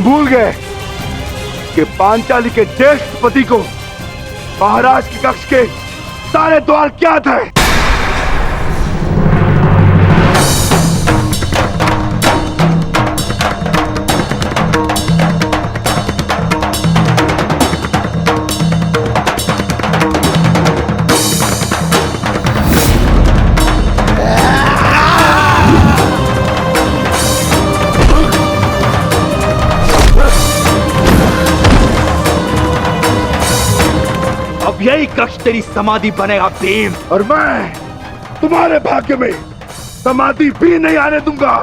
तुम भूल गए कि पांचाली के ज्येष्ठ पति को महाराज के कक्ष के सारे द्वार क्या थे? यही कक्ष तेरी समाधि बनेगा भीम। और मैं तुम्हारे भाग्य में समाधि भी नहीं आने दूंगा।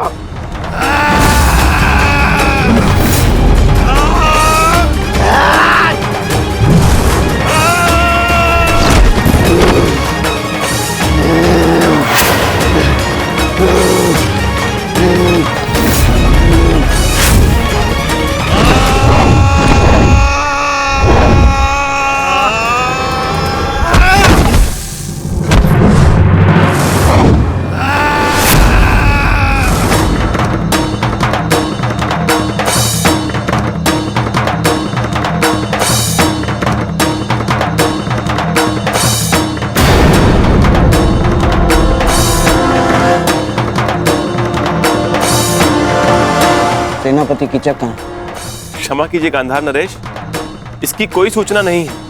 सेनापति कीचक कहाँ? क्षमा कीजिए गांधार नरेश, इसकी कोई सूचना नहीं है।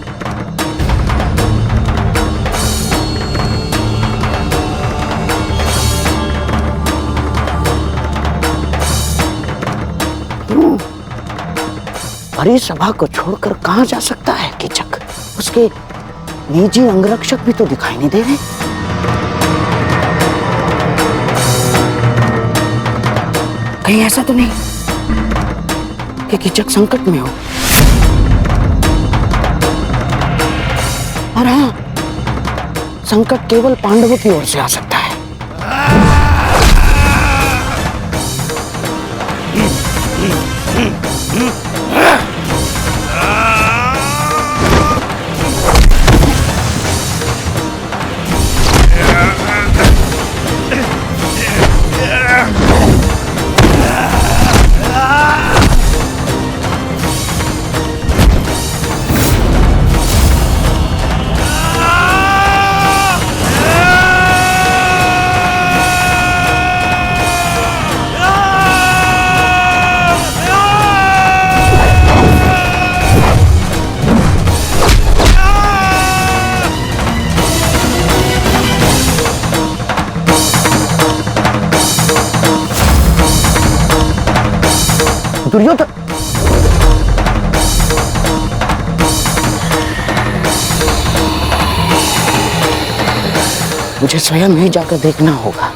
बड़ी सभा को छोड़कर कहाँ जा सकता है कीचक? उसके निजी अंगरक्षक भी तो दिखाई नहीं दे रहे। कहीं ऐसा तो नहीं कि कीचक संकट में हो? और हाँ, संकट केवल पांडवों की ओर से आ सकता है। दुर्योधन, मुझे स्वयं ही जाकर देखना होगा।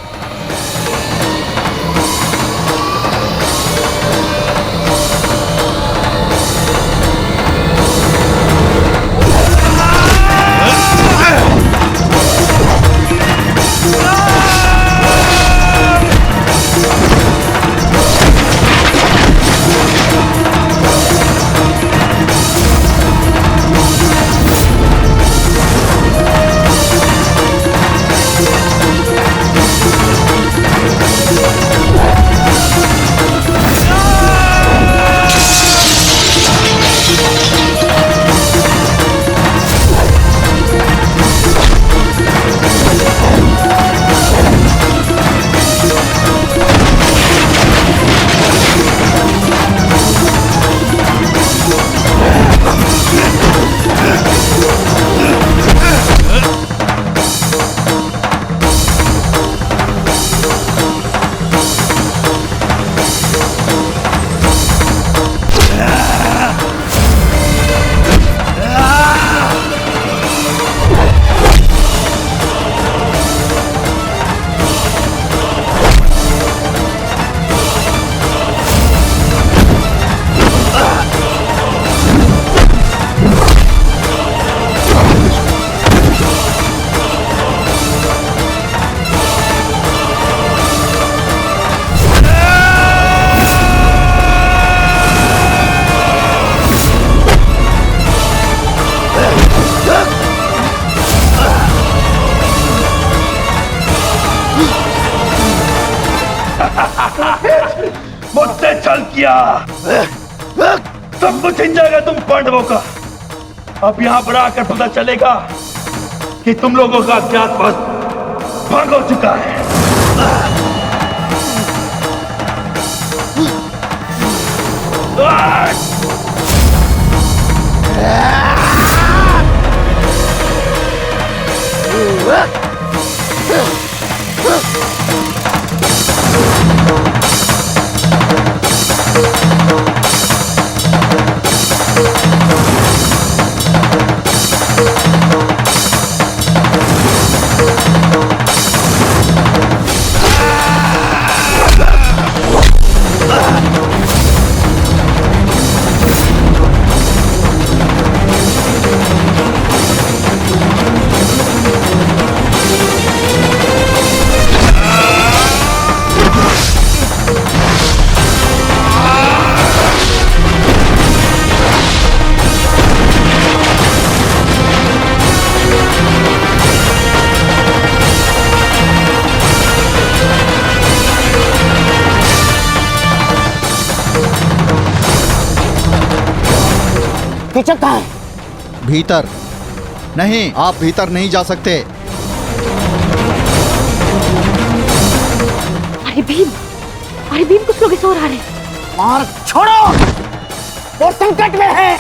मुझसे छल किया, सब कुछ छिन जाएगा तुम पांडवों का। अब यहां पर आकर पता चलेगा कि तुम लोगों का अज्ञातवास भंग हो चुका है। कीचक कहाँ है? भीतर नहीं, आप भीतर नहीं जा सकते। अरे भीम कुछ लोग इस ओर आ रहे हैं। मार छोड़ो, वो संकट में है।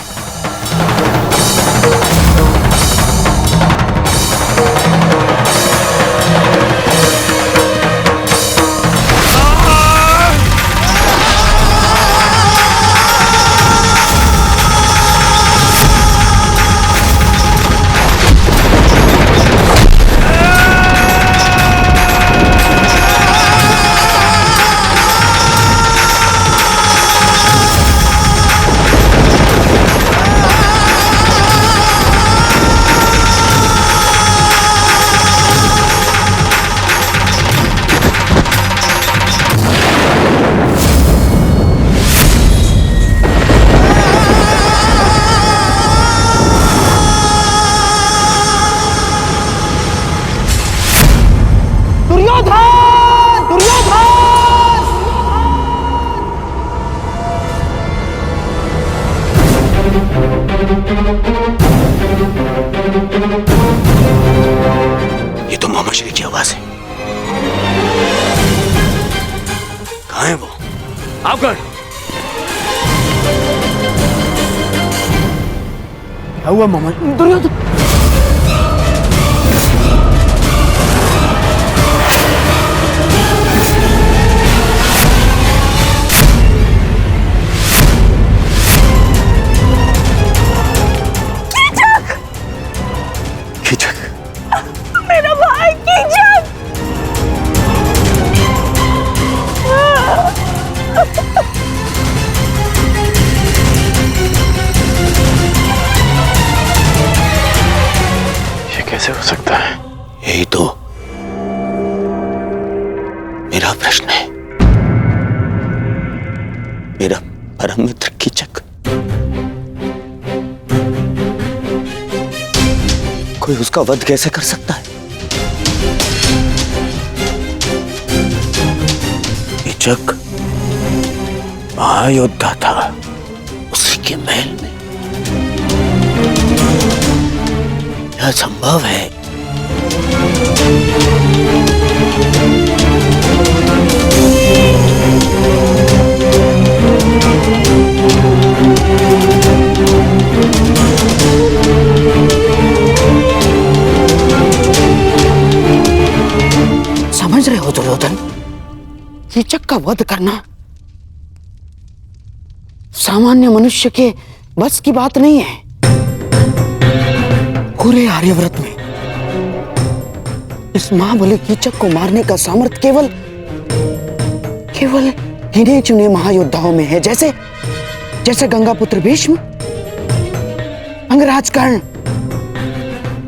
ये तो मोहम्मद शरीफ की आवाज है। कहाँ है वो? आपगढ़ क्या हुआ मोहम्मद? दुर्योधन मेरा भाई कीचक। ये कैसे हो सकता है? यही तो मेरा प्रश्न है। मेरा परम मित्र कीचक, कोई उसका वध कैसे कर सकता है? कीचक महायोद्धा था, उसी के महल में यह संभव है। समझ रहे हो दुर्योधन, कीचक का वध करना सामान्य मनुष्य के बस की बात नहीं है। पूरे आर्यव्रत में इस महाबली कीचक को मारने का सामर्थ्य केवल गिने चुने महायोद्धाओं में है। जैसे गंगापुत्र भीष्म, अंगराज कर्ण,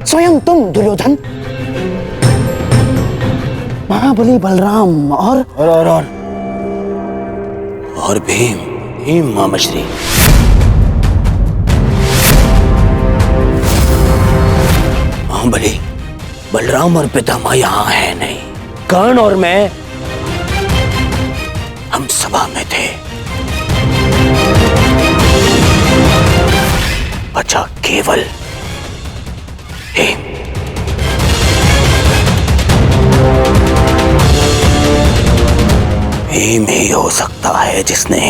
स्वयं तुम दुर्योधन, महाबली बलराम और भीम मामश्री। महाबली बलराम और पितामह यहाँ है नहीं। कर्ण और मैं, हम सभा में थे। बचा केवल हेम। हेम ही हो सकता है जिसने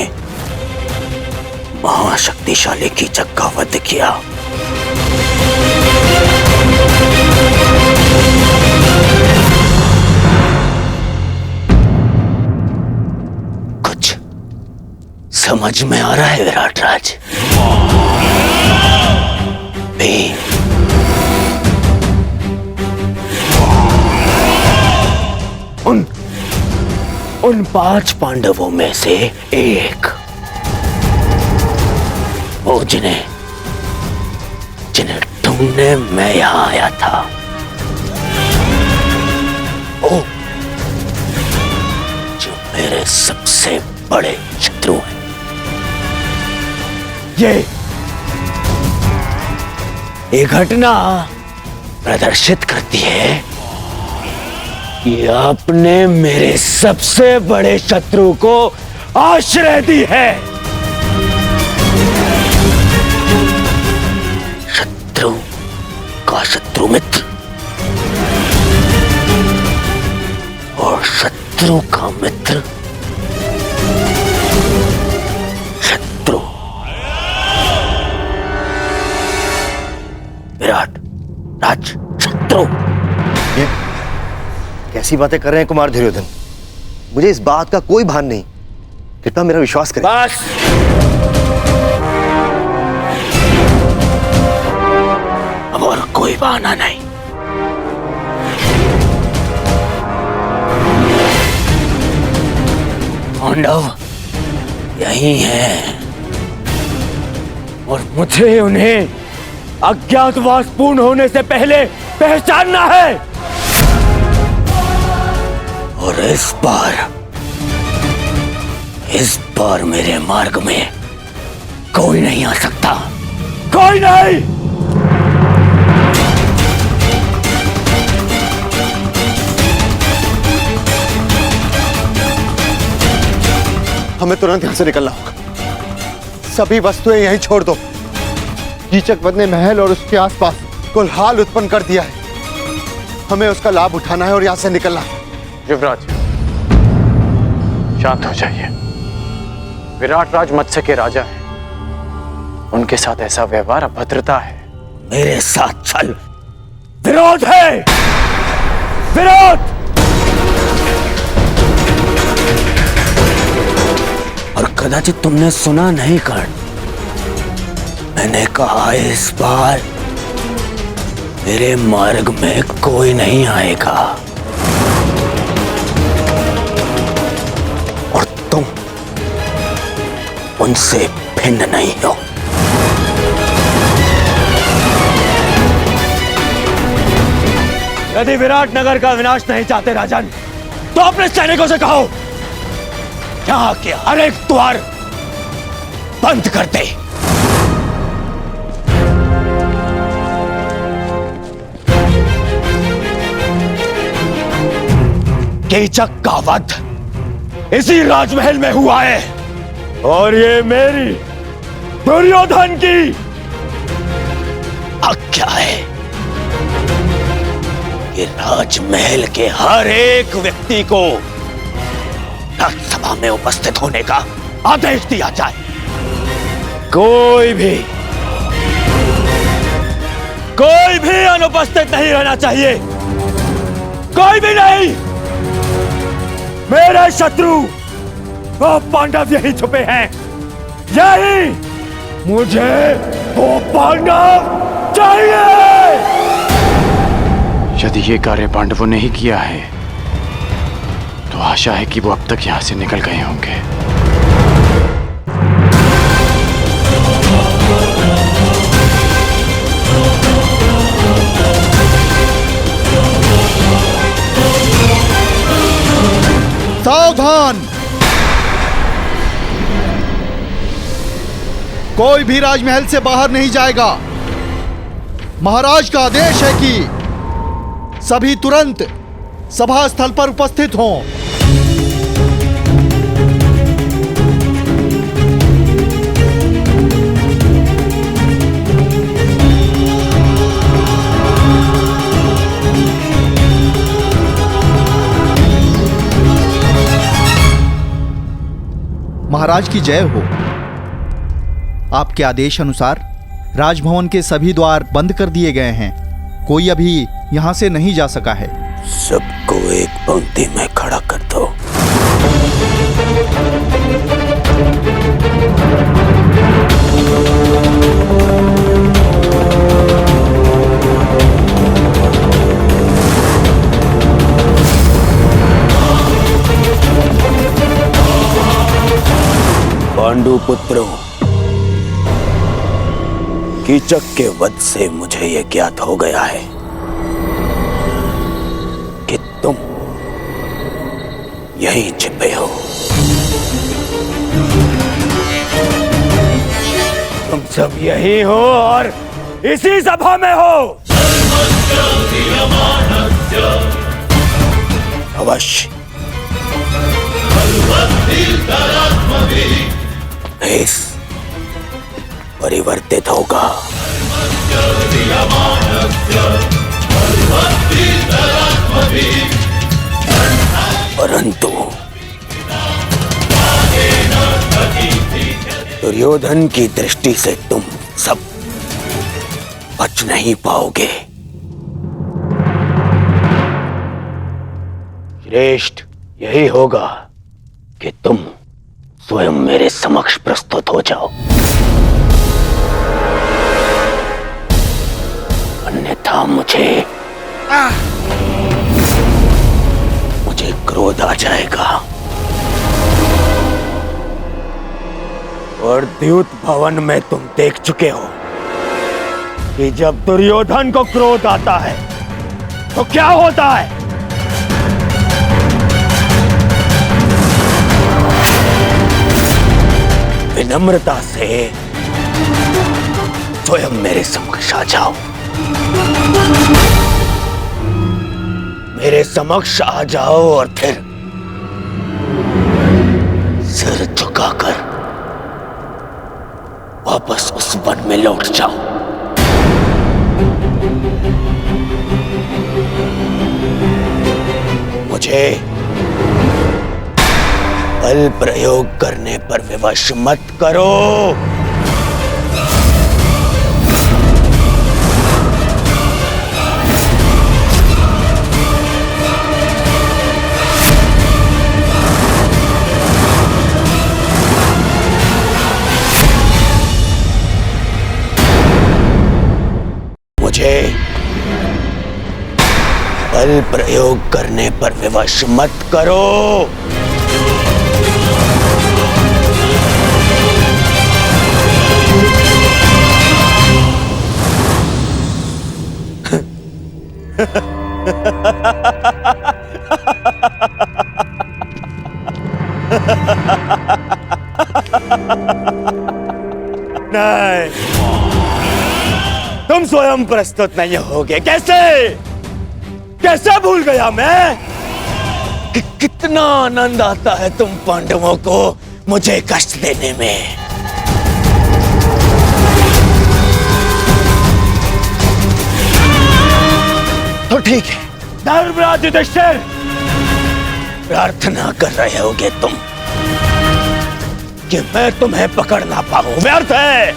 महाशक्तिशाली कीचक का वध किया। कुछ समझ में आ रहा है विराट राज? भीम, उन 5 पांडवों में से एक, वो जिन्हें ढूंढने मैं यहां आया था, वो जो मेरे सबसे बड़े शत्रु हैं। ये घटना प्रदर्शित करती है कि आपने मेरे सबसे बड़े शत्रु को आश्रय दी है। शत्रु का शत्रु मित्र और शत्रु का मित्र शत्रु। विराट राज शत्रु। ये कैसी बातें कर रहे हैं कुमार दुर्योधन? मुझे इस बात का कोई भान नहीं, कृपया मेरा विश्वास करें। बस अब और कोई बहाना नहीं। पांडव यही है और मुझे उन्हें अज्ञातवास पूर्ण होने से पहले पहचानना है। और इस बार मेरे मार्ग में कोई नहीं आ सकता, कोई नहीं। हमें तुरंत यहां से निकलना होगा। सभी वस्तुएं यहीं छोड़ दो। कीचक वध ने महल और उसके आसपास कोलाहल उत्पन्न कर दिया है। हमें उसका लाभ उठाना है और यहां से निकलना है। युवराज, शांत हो जाइए। विराट राज मत्स्य के राजा हैं। उनके साथ ऐसा व्यवहार अभद्रता है। मेरे साथ छल विरोध है, विरोध। और कदाचित तुमने सुना नहीं कर्ण, मैंने कहा इस बार मेरे मार्ग में कोई नहीं आएगा और तुम उनसे भिन्न नहीं हो। यदि विराट नगर का विनाश नहीं चाहते राजन, तो अपने सैनिकों से कहो यहां के हर एक द्वार बंद कर दे। कीचक का वध इसी राजमहल में हुआ है और ये मेरी दुर्योधन की आज्ञा है कि राजमहल के हर एक व्यक्ति को राज्यसभा में उपस्थित होने का आदेश दिया जाए। कोई भी अनुपस्थित नहीं रहना चाहिए, कोई भी नहीं। मेरे शत्रु वो पांडव यही छुपे हैं, यही मुझे वो पांडव चाहिए। यदि ये कार्य पांडवों ने ही किया है तो आशा है कि वो अब तक यहां से निकल गए होंगे। सावधान! कोई भी राजमहल से बाहर नहीं जाएगा। महाराज का आदेश है कि सभी तुरंत सभा स्थल पर उपस्थित हों। महाराज की जय हो। आपके आदेश अनुसार राजभवन के सभी द्वार बंद कर दिए गए हैं। कोई अभी यहाँ से नहीं जा सका है। सबको एक पंक्ति में खड़ा कर दो। पांडु पुत्रों, कीचक के वध से मुझे यह ज्ञात हो गया है कि तुम यहीं छिपे हो। तुम सब यहीं हो और इसी सभा में हो। अवश्य भेष परिवर्तित होगा। परंतु दुर्योधन की दृष्टि से तुम सब बच नहीं पाओगे। श्रेष्ठ यही होगा कि तुम स्वयं मेरे समक्ष प्रस्तुत हो जाओ, अन्यथा मुझे क्रोध आ जाएगा और द्यूत भवन में तुम देख चुके हो कि जब दुर्योधन को क्रोध आता है तो क्या होता है। विनम्रता से स्वयं मेरे समक्ष आ जाओ। मेरे समक्ष आ जाओ और फिर सिर झुकाकर वापस उस वन में लौट जाओ। मुझे बल प्रयोग करने पर विवश मत करो। मुझे बल प्रयोग करने पर विवश मत करो। नहीं, तुम स्वयं प्रस्तुत नहीं होगे। कैसे कैसे भूल गया मैं कि कितना आनंद आता है तुम पांडवों को मुझे कष्ट देने में। तो ठीक है, धर्मराज युधिष्ठिर, प्रार्थना कर रहे होगे तुम कि मैं तुम्हें पकड़ ना पाऊं। व्यर्थ है,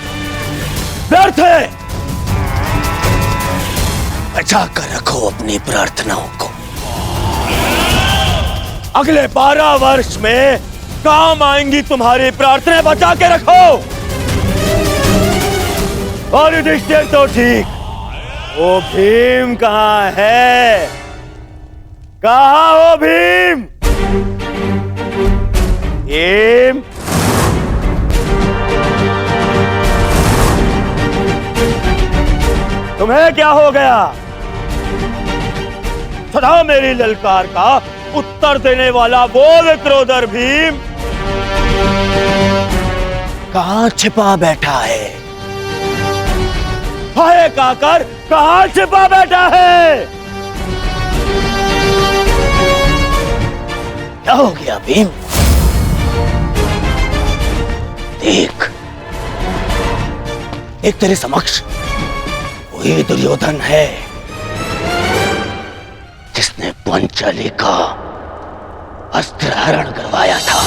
व्यर्थ है। बचा कर रखो अपनी प्रार्थनाओं को। अगले 12 वर्ष में काम आएंगी तुम्हारी प्रार्थनाएं, बचा के रखो। और युधिष्ठिर तो ठीक, वो भीम कहाँ है? कहाँ हो भीम? भीम, तुम्हें क्या हो गया? सदा मेरी ललकार का उत्तर देने वाला वो विक्रोधर भीम कहाँ छिपा बैठा है? हाय काकर, कहाँ छिपा बैठा है? क्या हो गया भीम? देख, एक तेरे समक्ष वही दुर्योधन है जिसने पांचाली का अस्त्र हरण करवाया था।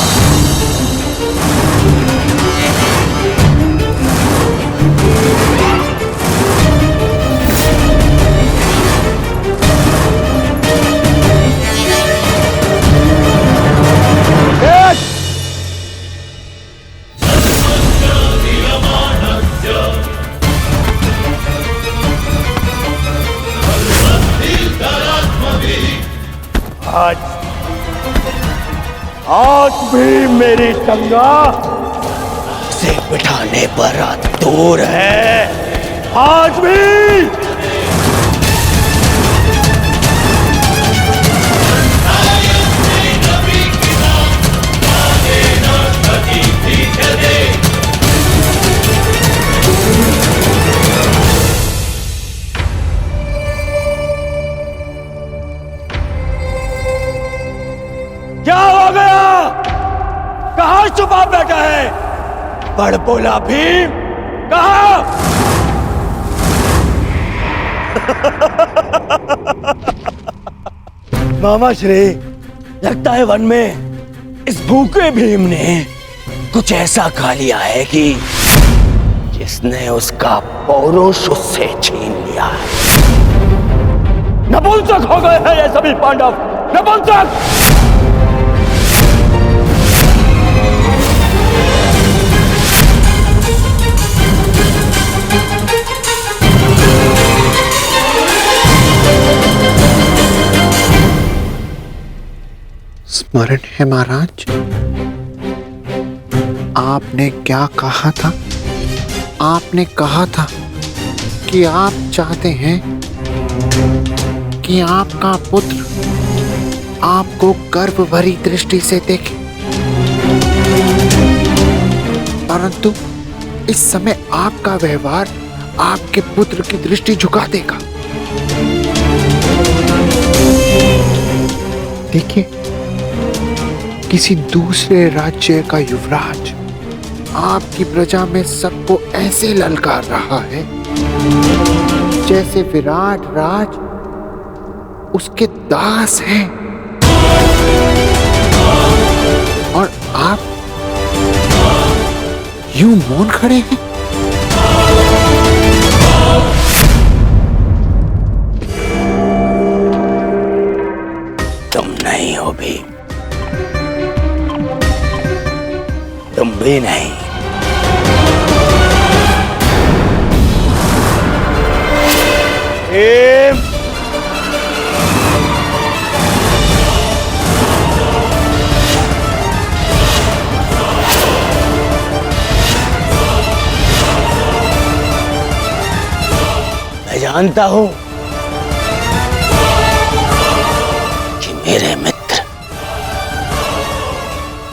आज भी मेरी टंगा से बिठाने पर दूर है। आज भी क्या हो गया? कहां छुपा बैठा है? बड़ बोला भीम, कहां? मामा श्री, लगता है वन में इस भूखे भीम ने कुछ ऐसा खा लिया है कि जिसने उसका पौरुष उससे छीन लिया है। नपुंसक हो गए हैं ये सभी पांडव, नपुंसक! स्मरण है महाराज, आपने क्या कहा था? आपने कहा था कि आप चाहते हैं कि आपका पुत्र आपको गर्व भरी दृष्टि से देखे, परंतु इस समय आपका व्यवहार आपके पुत्र की दृष्टि झुका देगा। देखिए, किसी दूसरे राज्य का युवराज आपकी प्रजा में सबको ऐसे ललकार रहा है जैसे विराट राज उसके दास हैं, और आप यूं मौन खड़े हैं। तुम नहीं हो भीम, तुम भी नहीं। भीम! मैं जानता हूं कि मेरे मित्र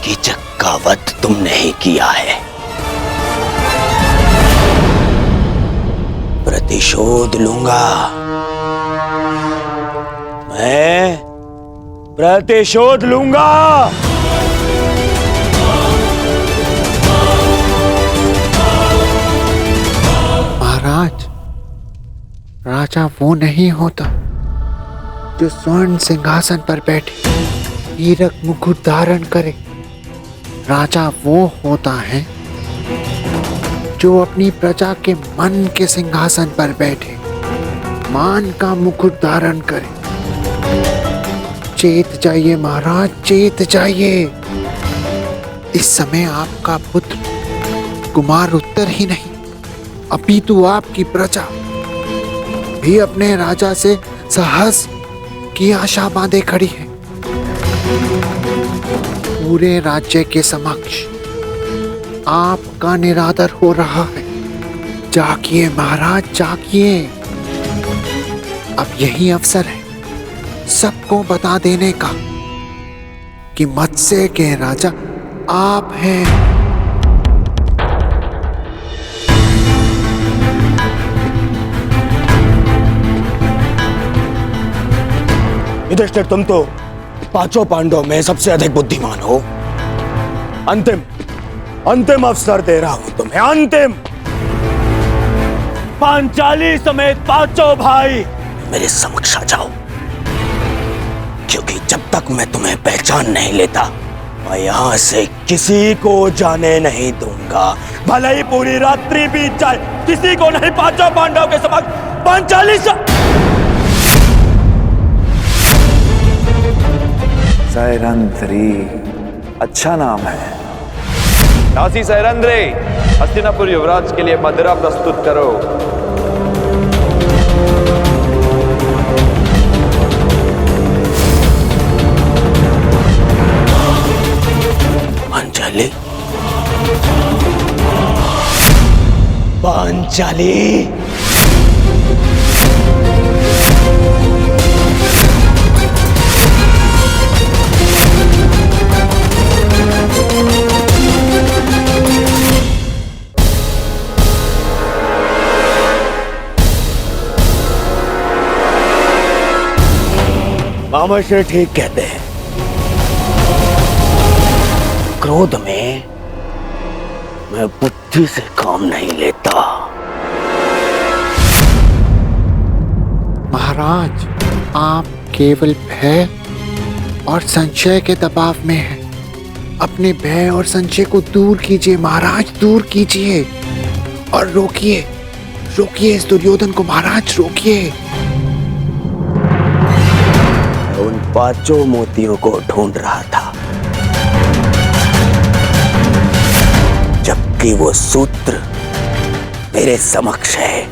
कीचक का वध तुमने ही किया है। प्रतिशोध लूंगा, मैं प्रतिशोध लूंगा। महाराज, राजा वो नहीं होता जो स्वर्ण सिंहासन पर बैठे हीरक मुकुट धारण करे। राजा वो होता है जो अपनी प्रजा के मन के सिंहासन पर बैठे मान का मुकुट धारण करे। चेत जाइए महाराज, चेत जाइए। इस समय आपका पुत्र कुमार उत्तर ही नहीं, अपितु आपकी प्रजा भी अपने राजा से साहस की आशा बांधे खड़ी है। पूरे राज्य के समक्ष आपका निरादर हो रहा है। जागिए महाराज, जागिए। अब यही अवसर है सबको बता देने का कि मत्स्य के राजा आप हैं। युधिष्ठिर, तुम तो पांचों पांडवों में सबसे अधिक बुद्धिमान हो। अंतिम अवसर दे रहा हूं तुम्हें, अंतिम। पांचाली समेत पांचों भाई मेरे समक्ष आ जाओ, क्योंकि जब तक मैं तुम्हें पहचान नहीं लेता मैं यहाँ से किसी को जाने नहीं दूंगा, भले ही पूरी रात्रि बीत जाए, किसी को नहीं। पांचों पांडवों के समक्ष पांचाली सैरंध्री अच्छा नाम है। दासी सैरंध्री, हस्तिनापुर युवराज के लिए मदिरा प्रस्तुत करो। पांचाली, पांचाली, मामा श्री ठीक कहते हैं। क्रोध में मैं बुद्धि से काम नहीं लेता। महाराज, आप केवल भय और संशय के दबाव में हैं। अपने भय और संशय को दूर कीजिए महाराज, दूर कीजिए और रोकिए, रोकिए इस दुर्योधन को महाराज, रोकिए। उन पांचों मोतियों को ढूंढ रहा था, जबकि वो सूत्र मेरे समक्ष है।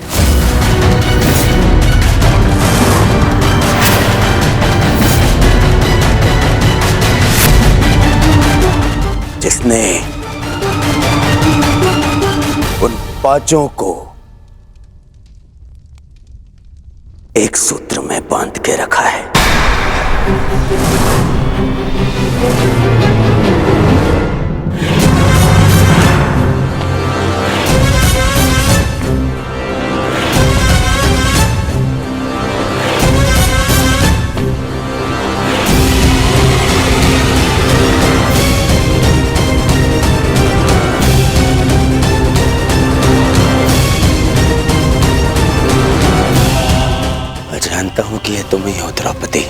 जिसने उन पांचों को एक सूत्र में बांध के रखा है। मैं जानता हूं कि ये तुम ही हो द्रौपदी,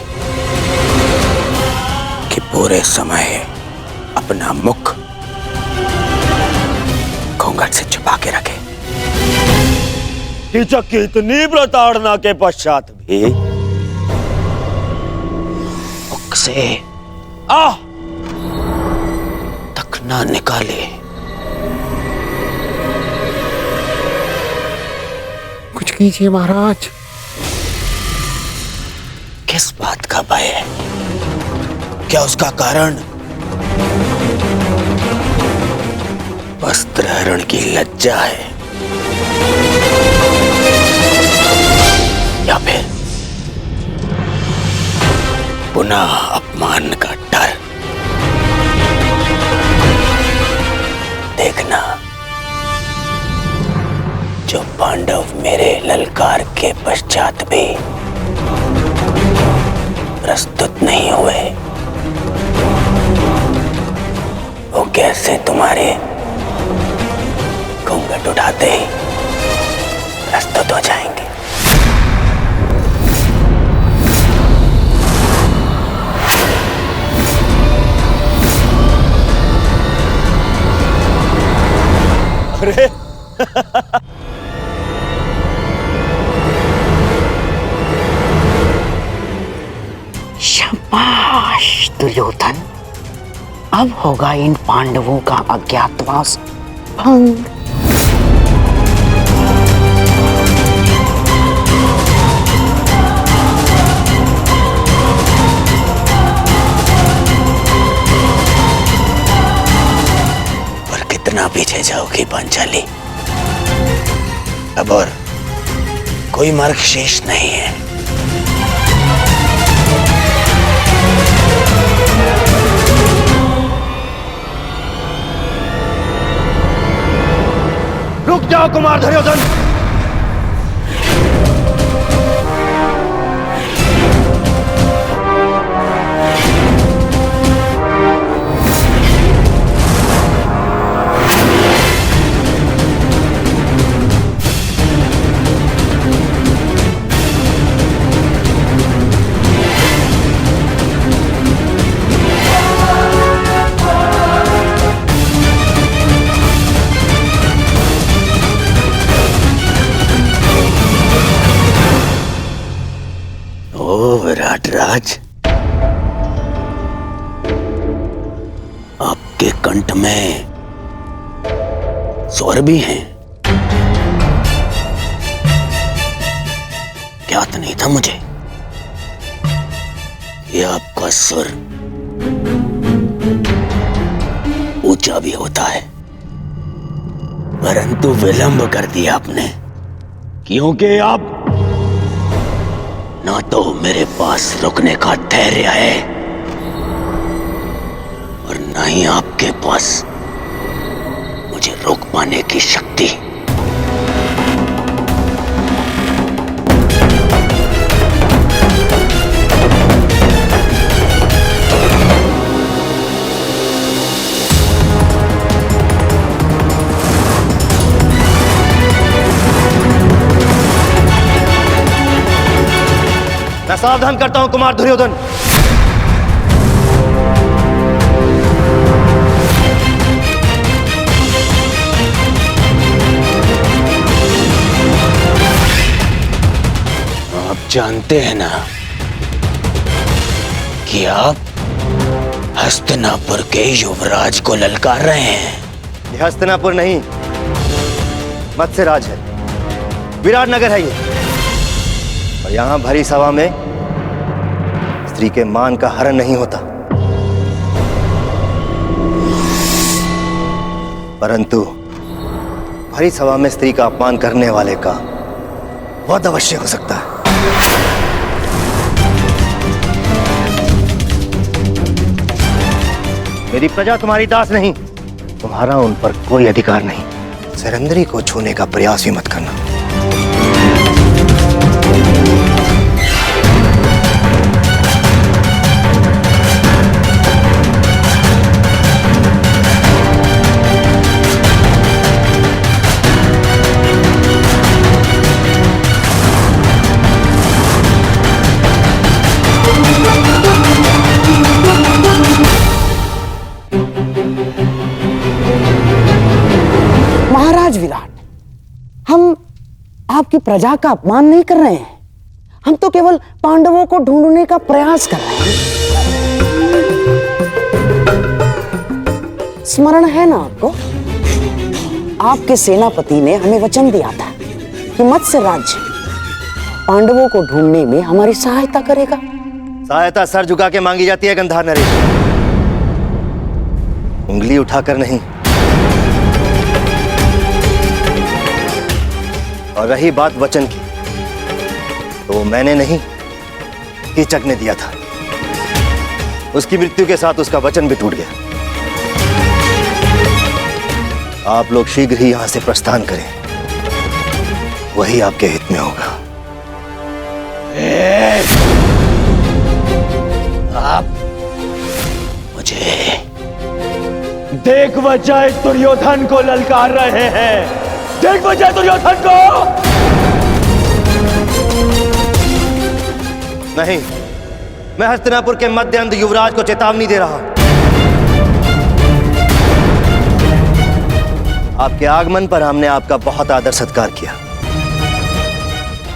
कि पूरे समय अपना मुख घूंघट से छुपा के रखे। कीचक की इतनी प्रताड़ना के पश्चात भी मुख से आह तक ना निकाले। कुछ कीजिए महाराज। किस बात का भय है? क्या उसका कारण वस्त्रहरण की लज्जा है, या फिर पुनः अपमान का डर? देखना, जो पांडव मेरे ललकार के पश्चात भी प्रस्तुत नहीं हुए, वो कैसे तुम्हारे घूंघट उठाते ही प्रस्तुत हो जाएंगे। अरे शाबाश दुर्योधन, अब होगा इन पांडवों का अज्ञातवास भंग। और कितना पीछे जाओगी पांचाली? अब और कोई मार्ग शेष नहीं है। रुक जाओ कुमार दुर्योधन। राज, आपके कंठ में स्वर भी हैं। ज्ञात नहीं था मुझे कि आपका सुर ऊंचा भी होता है, परंतु विलंब कर दिया आपने, क्योंकि अब ना तो मेरे पास रुकने का धैर्य है और ना ही आपके पास मुझे रोक पाने की शक्ति। मैं सावधान करता हूं कुमार दुर्योधन। आप जानते हैं ना कि आप हस्तिनापुर के युवराज को ललकार रहे हैं। ये हस्तिनापुर नहीं, मत्स्यराज है, विराट नगर है ये। और यहां भरी सभा में स्त्री के मान का हरण नहीं होता, परंतु भरी सभा में स्त्री का अपमान करने वाले का वध अवश्य हो सकता है। मेरी प्रजा तुम्हारी दास नहीं, तुम्हारा उन पर कोई अधिकार नहीं। सैरंध्री को छूने का प्रयास भी मत करना। महाराज विराट, हम आपकी प्रजा का अपमान नहीं कर रहे हैं, हम तो केवल पांडवों को ढूंढने का प्रयास कर रहे हैं। स्मरण है ना आपको, आपके सेनापति ने हमें वचन दिया था कि मत्स्य राज्य पांडवों को ढूंढने में हमारी सहायता करेगा। सहायता सर झुका के मांगी जाती है गंधार नरेश, उंगली उठाकर नहीं। और रही बात वचन की, तो मैंने नहीं, कीचक ने दिया था। उसकी मृत्यु के साथ उसका वचन भी टूट गया। आप लोग शीघ्र ही यहां से प्रस्थान करें, वही आपके हित में होगा। आप मुझे देख बजाय दुर्योधन को ललकार रहे हैं, देख बजाय दुर्योधन को। नहीं, मैं हस्तिनापुर के मध्य अंध युवराज को चेतावनी दे रहा हूं। आपके आगमन पर हमने आपका बहुत आदर सत्कार किया,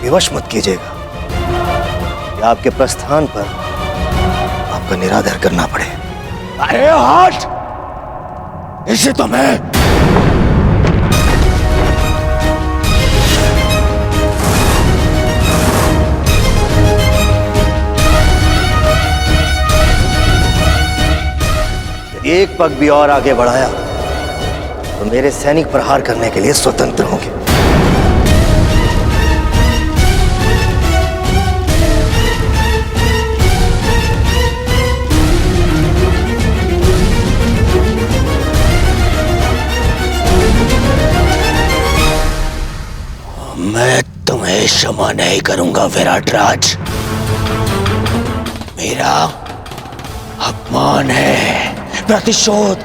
विवश मत कीजिएगा कि आपके प्रस्थान पर आपका निरादर करना पड़े। अरे हट, इसे तो मैं एक पग भी और आगे बढ़ाया तो मेरे सैनिक प्रहार करने के लिए स्वतंत्र होंगे। मैं तुम्हें क्षमा नहीं करूंगा विराट राज। मेरा अपमान है, प्रतिशोध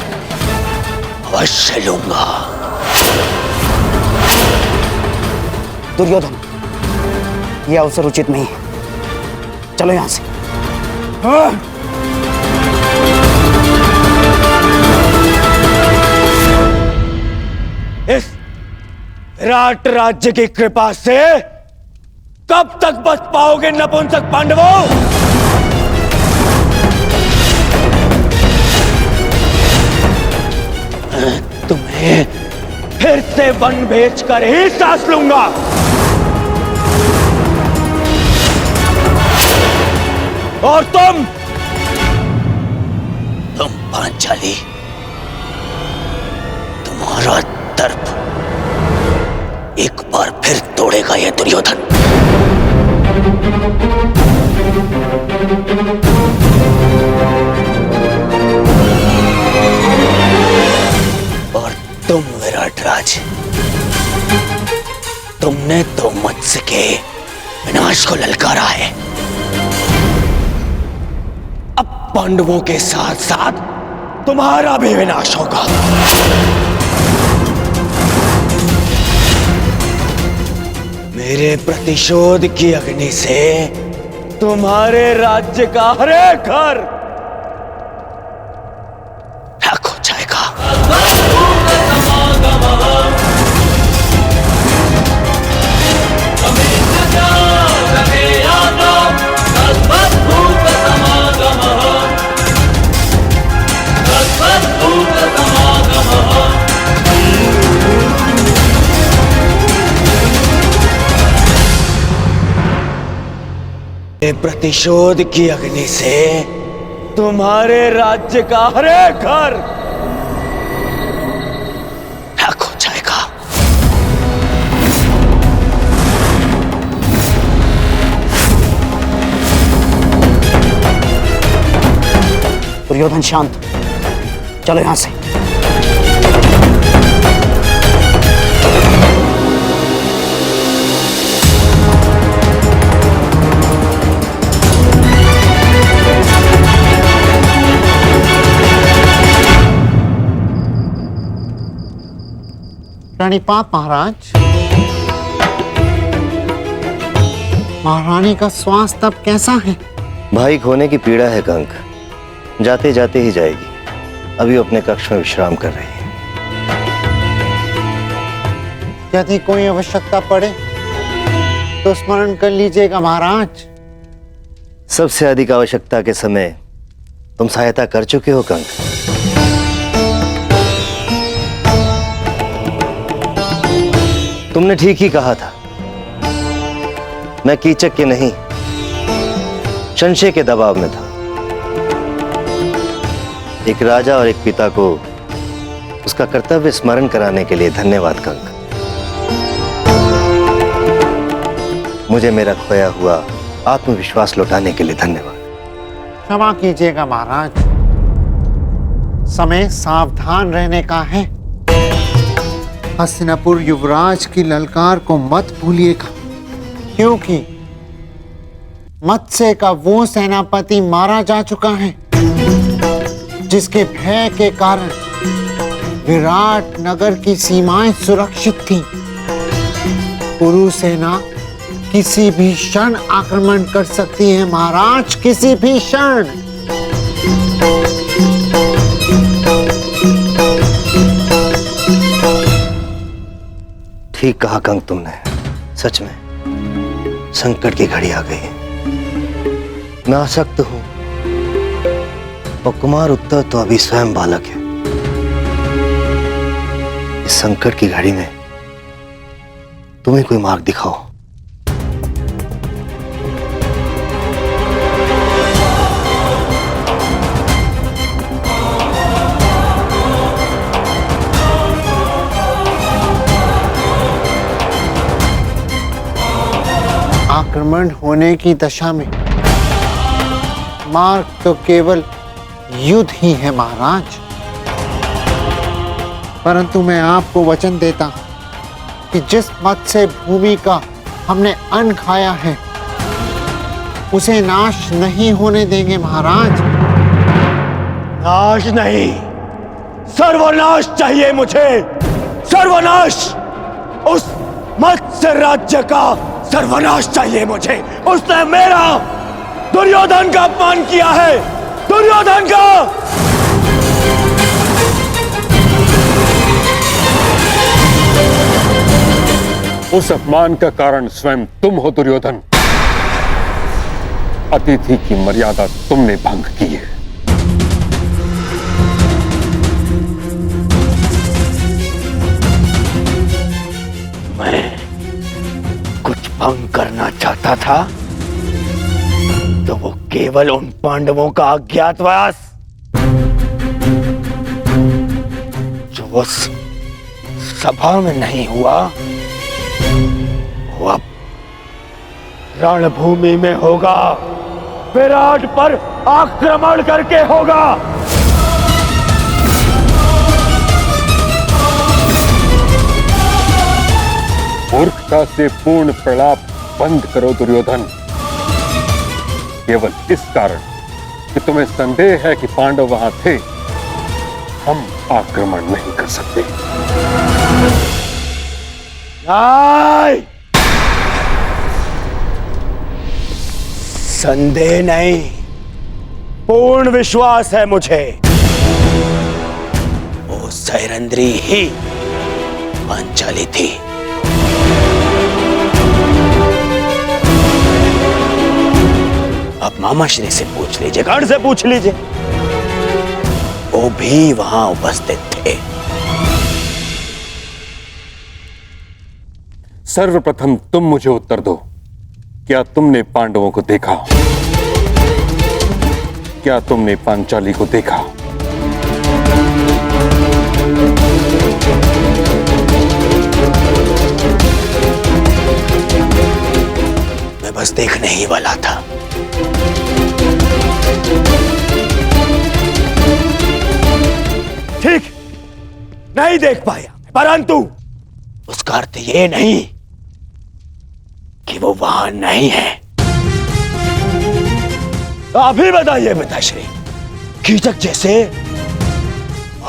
अवश्य लूंगा। दुर्योधन, यह अवसर उचित नहीं है, चलो यहां से। इस विराट राज्य की कृपा से कब तक बच पाओगे नपुंसक पांडवों? मैं तुम्हें फिर से वन बेचकर ही सांस लूंगा। और तुम पांचाली, तुम्हारा दर्प एक बार फिर तोड़ेगा ये दुर्योधन। और तुम विराटराज, तुमने तो मत्स्य के विनाश को ललकारा है। अब पांडवों के साथ साथ तुम्हारा भी विनाश होगा। मेरे प्रतिशोध की अग्नि से तुम्हारे राज्य का हर एक घर राख हो जाएगा। प्रतिशोध की अग्नि से तुम्हारे राज्य का हर एक घर राख हो जाएगा। दुर्योधन शांत, चलो यहां से। प्रणिपात महाराज। महारानी का स्वास्थ्य अब कैसा है? भाई खोने की पीड़ा है कंक, जाते जाते ही जाएगी। अभी अपने कक्ष में विश्राम कर रही है। यदि कोई आवश्यकता पड़े तो स्मरण कर लीजिएगा महाराज। सबसे अधिक आवश्यकता के समय तुम सहायता कर चुके हो कंक। तुमने ठीक ही कहा था। मैं कीचक के नहीं, संशय के दबाव में था। एक राजा और एक पिता को उसका कर्तव्य स्मरण कराने के लिए धन्यवाद कंक। मुझे मेरा खोया हुआ आत्मविश्वास लौटाने के लिए धन्यवाद। क्षमा कीजिएगा महाराज, समय सावधान रहने का है। हस्तिनापुर युवराज की ललकार को मत भूलिएगा, क्योंकि मत्स्य का वो सेनापति मारा जा चुका है जिसके भय के कारण विराट नगर की सीमाएं सुरक्षित थीं। कुरु सेना किसी भी क्षण आक्रमण कर सकती है महाराज, किसी भी क्षण। ठीक कहा कंक तुमने। सच में संकट की घड़ी आ गई है। मैं आसक्त हूं और कुमार उत्तर तो अभी स्वयं बालक है। इस संकट की घड़ी में तुम्हें कोई मार्ग दिखाओ। आक्रमण होने की दशा में मार्ग तो केवल युद्ध ही है महाराज। परंतु मैं आपको वचन देता कि जिस मत्स्य भूमि का हमने अन्न खाया है उसे नाश नहीं होने देंगे महाराज। नाश नहीं, सर्वनाश चाहिए मुझे। सर्वनाश, उस मत्स्य राज्य का सर्वनाश चाहिए मुझे। उसने मेरा, दुर्योधन का अपमान किया है, दुर्योधन का। उस अपमान का कारण स्वयं तुम हो दुर्योधन। अतिथि की मर्यादा तुमने भंग की है। भंग करना चाहता था तो वो केवल उन पांडवों का अज्ञातवास जो उस सभा में नहीं हुआ, वो अब रणभूमि में होगा, विराट पर आक्रमण करके होगा। मूर्खता से पूर्ण प्रलाप बंद करो दुर्योधन। केवल इस कारण कि तुम्हें संदेह है कि पांडव वहां थे, हम आक्रमण नहीं कर सकते। नहीं, संदेह नहीं, पूर्ण विश्वास है मुझे। वो सैरंध्री ही पांचाली थी। अब मामा श्री से पूछ लीजिए, गण से पूछ लीजिए, वो भी वहां उपस्थित थे। सर्वप्रथम तुम मुझे उत्तर दो, क्या तुमने पांडवों को देखा? क्या तुमने पांचाली को देखा? मैं बस देखने ही वाला था। ठीक, नहीं देख पाया, परंतु उसका अर्थ ये नहीं कि वो वहां नहीं है। अभी बताइए पिताश्री, कीचक जैसे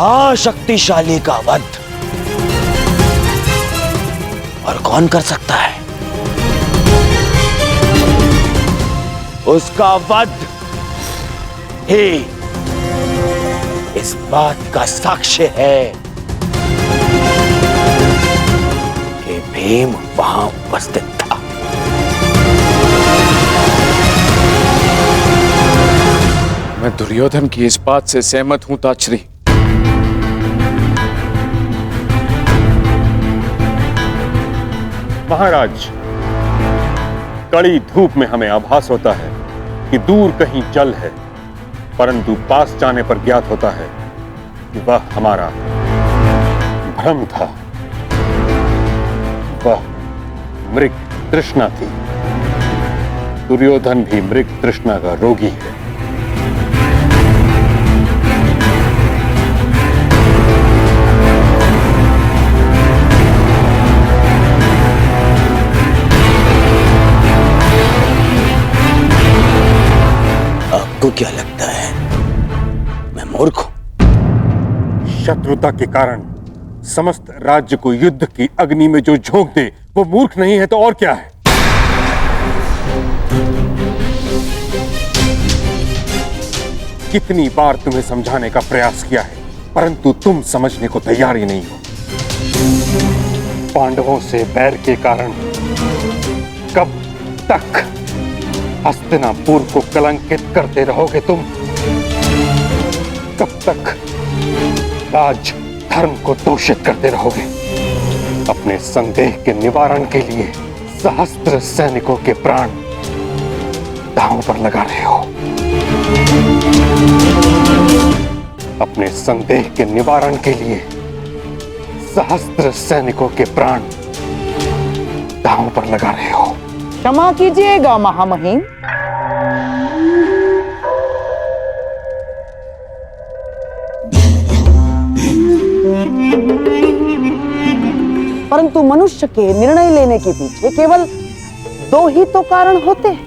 अशक्तिशाली का वध और कौन कर सकता है? उसका वध ही इस बात का साक्ष्य है कि भीम वहां उपस्थित था। मैं दुर्योधन की इस बात से सहमत हूं ताचरी। महाराज, कड़ी धूप में हमें आभास होता है कि दूर कहीं जल है, परंतु पास जाने पर ज्ञात होता है कि वह हमारा भ्रम था। वह मृग तृष्णा थी। दुर्योधन भी मृग तृष्णा का रोगी है। आपको क्या लगता है मैं मूर्ख हूं? शत्रुता के कारण समस्त राज्य को युद्ध की अग्नि में जो झोंक दे वो मूर्ख नहीं है तो और क्या है? कितनी बार तुम्हें समझाने का प्रयास किया है, परंतु तुम समझने को तैयार ही नहीं हो। पांडवों से बैर के कारण कब तक हस्तिनापुर को कलंकित करते रहोगे तुम? कब तक राज धर्म को दूषित करते रहोगे? अपने संदेह के निवारण के लिए सहस्त्र सैनिकों के प्राण दांव पर लगा रहे हो। अपने संदेह के निवारण के लिए सहस्त्र सैनिकों के प्राण दांव पर लगा रहे हो। क्षमा कीजिएगा महामहिम, परंतु मनुष्य के निर्णय लेने के पीछे केवल दो ही तो कारण होते हैं,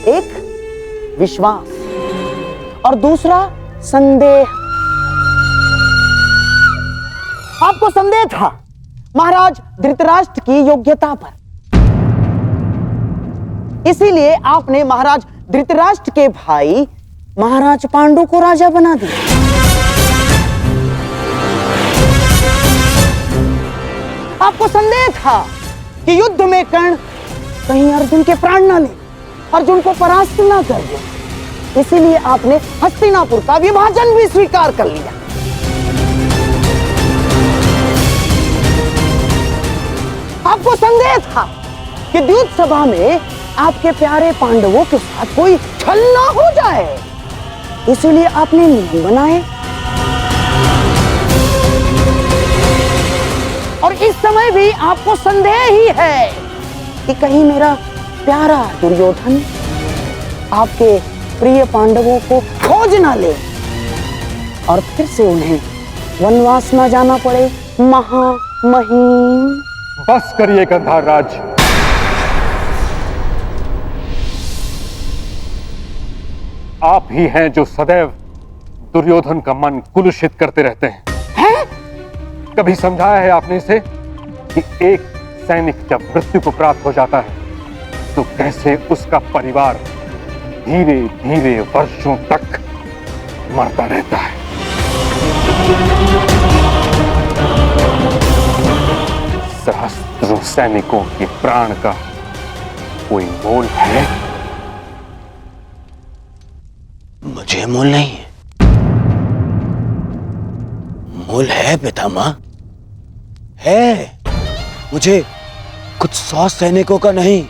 एक विश्वास और दूसरा संदेह। आपको संदेह था महाराज धृतराष्ट्र की योग्यता पर, इसीलिए आपने महाराज धृतराष्ट्र के भाई महाराज पांडु को राजा बना दिया। आपको संदेह था कि युद्ध में कर्ण कहीं अर्जुन के प्राण ना ले, अर्जुन को परास्त ना कर दे, इसीलिए आपने हस्तिनापुर का विभाजन भी स्वीकार कर लिया। संदेह था कि द्यूत सभा में आपके प्यारे पांडवों के साथ कोई छल ना हो जाए, इसीलिए आपने नियम बनाए। और इस समय भी आपको संदेह ही है कि कहीं मेरा प्यारा दुर्योधन आपके प्रिय पांडवों को खोज ना ले और फिर से उन्हें वनवास ना जाना पड़े। महामहिम, बस करिए गंधार राज। आप ही हैं जो सदैव दुर्योधन का मन कुलुषित करते रहते हैं। कभी समझाया है आपने इसे कि एक सैनिक जब मृत्यु को प्राप्त हो जाता है तो कैसे उसका परिवार धीरे धीरे वर्षों तक मरता रहता है। सहस्त्रों सैनिकों के प्राण का कोई मोल है? मुझे मोल नहीं है। मोल है पितामह, है। मुझे कुछ 100 सैनिकों का नहीं,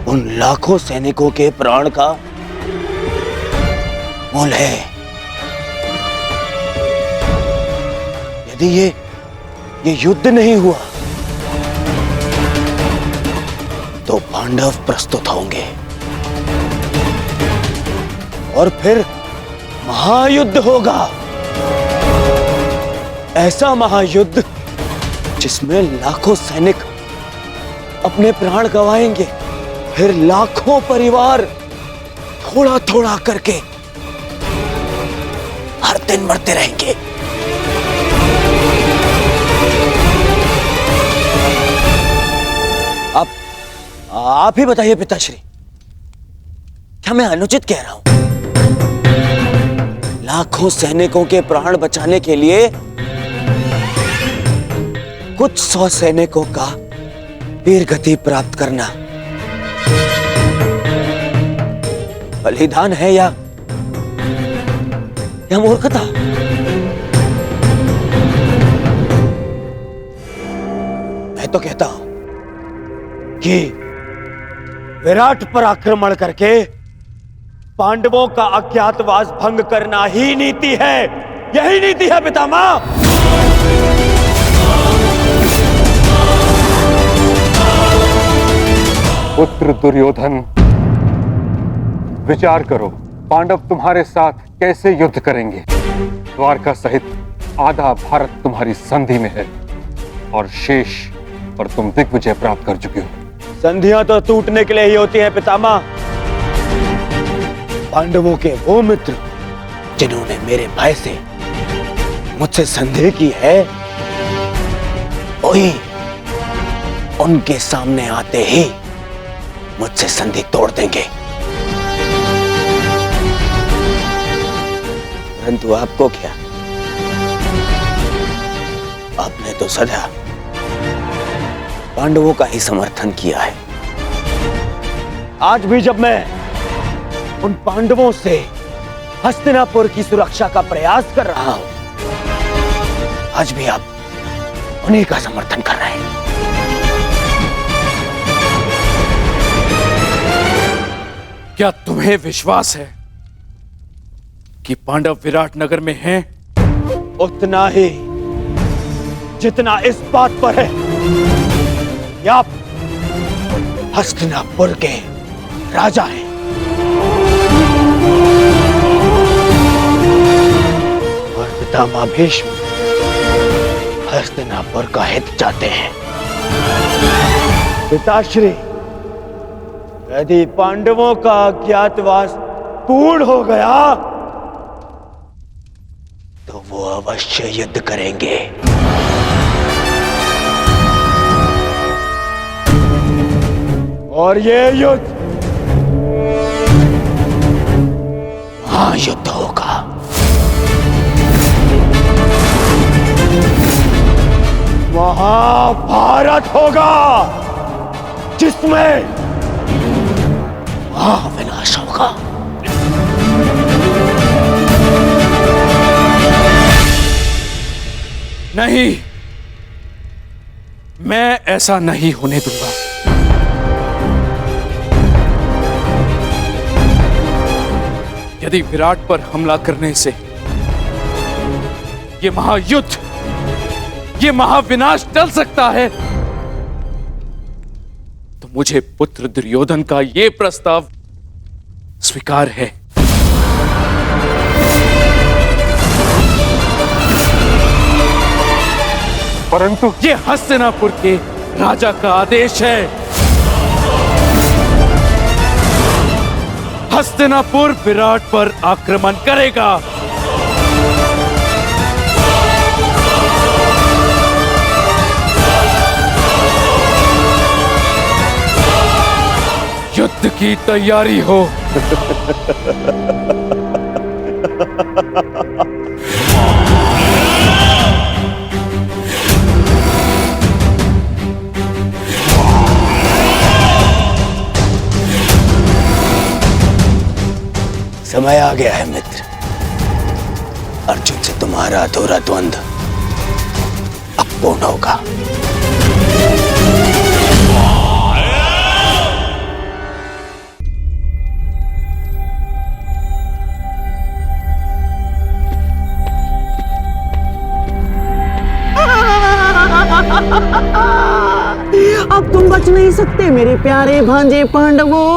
उन लाखों सैनिकों के प्राण का मोल है। यदि ये युद्ध नहीं हुआ तो पांडव प्रस्तुत होंगे और फिर महायुद्ध होगा। ऐसा महायुद्ध जिसमें लाखों सैनिक अपने प्राण गंवाएंगे, फिर लाखों परिवार थोड़ा थोड़ा करके हर दिन मरते रहेंगे। आप ही बताइए पिताश्री, क्या मैं अनुचित कह रहा हूं? लाखों सैनिकों के प्राण बचाने के लिए कुछ 100 सैनिकों का वीर गति प्राप्त करना बलिदान है या मूर्खता? मैं तो कहता हूं कि विराट पर आक्रमण करके पांडवों का अज्ञातवास भंग करना ही नीति है। यही नीति है पितामह। पुत्र दुर्योधन, विचार करो, पांडव तुम्हारे साथ कैसे युद्ध करेंगे? द्वारका सहित आधा भारत तुम्हारी संधि में है और शेष पर तुम दिग्विजय प्राप्त कर चुके हो। संधियां तो टूटने के लिए ही होती हैं पितामह। पांडवों के वो मित्र जिन्होंने मेरे भय से मुझसे संधि की है, वही उनके सामने आते ही मुझसे संधि तोड़ देंगे। परंतु आपको क्या, आपने तो सदा पांडवों का ही समर्थन किया है। आज भी जब मैं उन पांडवों से हस्तिनापुर की सुरक्षा का प्रयास कर रहा हूं, आज भी आप उन्हीं का समर्थन कर रहे हैं। क्या तुम्हें विश्वास है कि पांडव विराट नगर में हैं? उतना ही जितना इस बात पर है कि आप हस्तिनापुर के राजा हैं। और पितामह भीष्म हस्तिनापुर का हित चाहते हैं। पिताश्री, यदि पांडवों का अज्ञातवास पूर्ण हो गया तो वो अवश्य युद्ध करेंगे। और ये युद्ध महायुद्ध होगा। महाभारत होगा, जिसमें महाविनाश होगा। नहीं, मैं ऐसा नहीं होने दूंगा। यदि विराट पर हमला करने से ये महायुद्ध, ये महाविनाश टल सकता है, तो मुझे पुत्र दुर्योधन का ये प्रस्ताव स्वीकार है। परंतु ये हस्तिनापुर के राजा का आदेश है। हस्तिनापुर विराट पर आक्रमण करेगा। युद्ध की तैयारी हो। समय आ गया है मित्र। अर्जुन से तुम्हारा अधूरा द्वंद्व अब पूर्ण होगा। अब तुम बच नहीं सकते मेरे प्यारे भांजे पांडवों।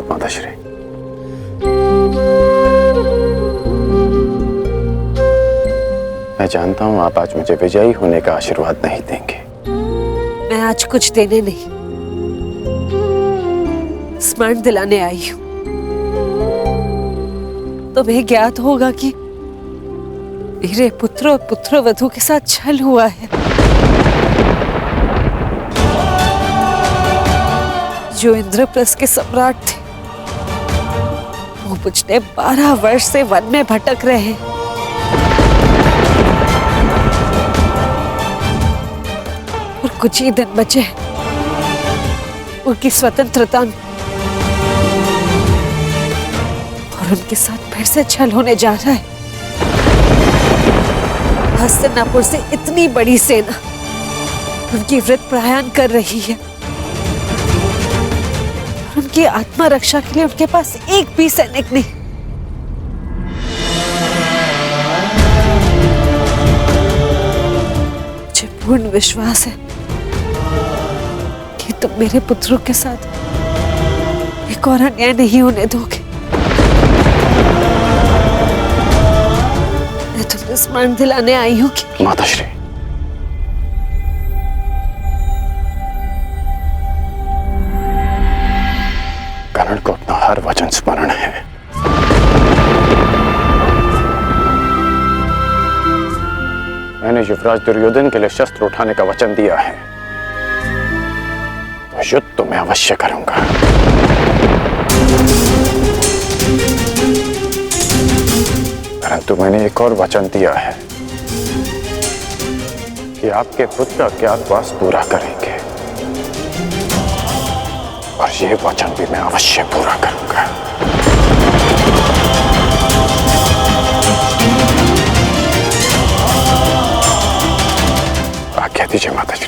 माताश्री, मैं जानता हूं आप आज मुझे विजयी होने का आशीर्वाद नहीं देंगे। मैं आज कुछ देने नहीं, स्मरण दिलाने आई हूं। तुम्हें ज्ञात होगा कि मेरे पुत्र और पुत्रवधू के साथ छल हुआ है। जो इंद्रप्रस्थ के सम्राट थे, वो पिछले 12 वर्ष से वन में भटक रहे। और कुछ ही दिन बचे उनकी स्वतंत्रता में, और उनके साथ फिर से छल होने जा रहा है। हस्तिनापुर से इतनी बड़ी सेना उनकी वृत्त प्रयाण कर रही है। उनकी आत्मा रक्षा के लिए उनके पास एक भी सैनिक नहीं। मुझे पूर्ण विश्वास है कि तुम मेरे पुत्रों के साथ एक और अन्याय नहीं होने दोगे। मैं तुम्हें स्मरण दिलाने आई हूँ कि माताश्री, कर्ण को अपना हर वचन स्मरण है। मैंने युवराज दुर्योधन के लिए शस्त्र उठाने का वचन दिया है, तो युद्ध तो मैं अवश्य करूंगा। परंतु मैंने एक और वचन दिया है कि आपके पुत्र अज्ञातवास पूरा करेंगे, और ये वचन भी मैं अवश्य पूरा करूंगा। आज्ञा दीजिए माताजी।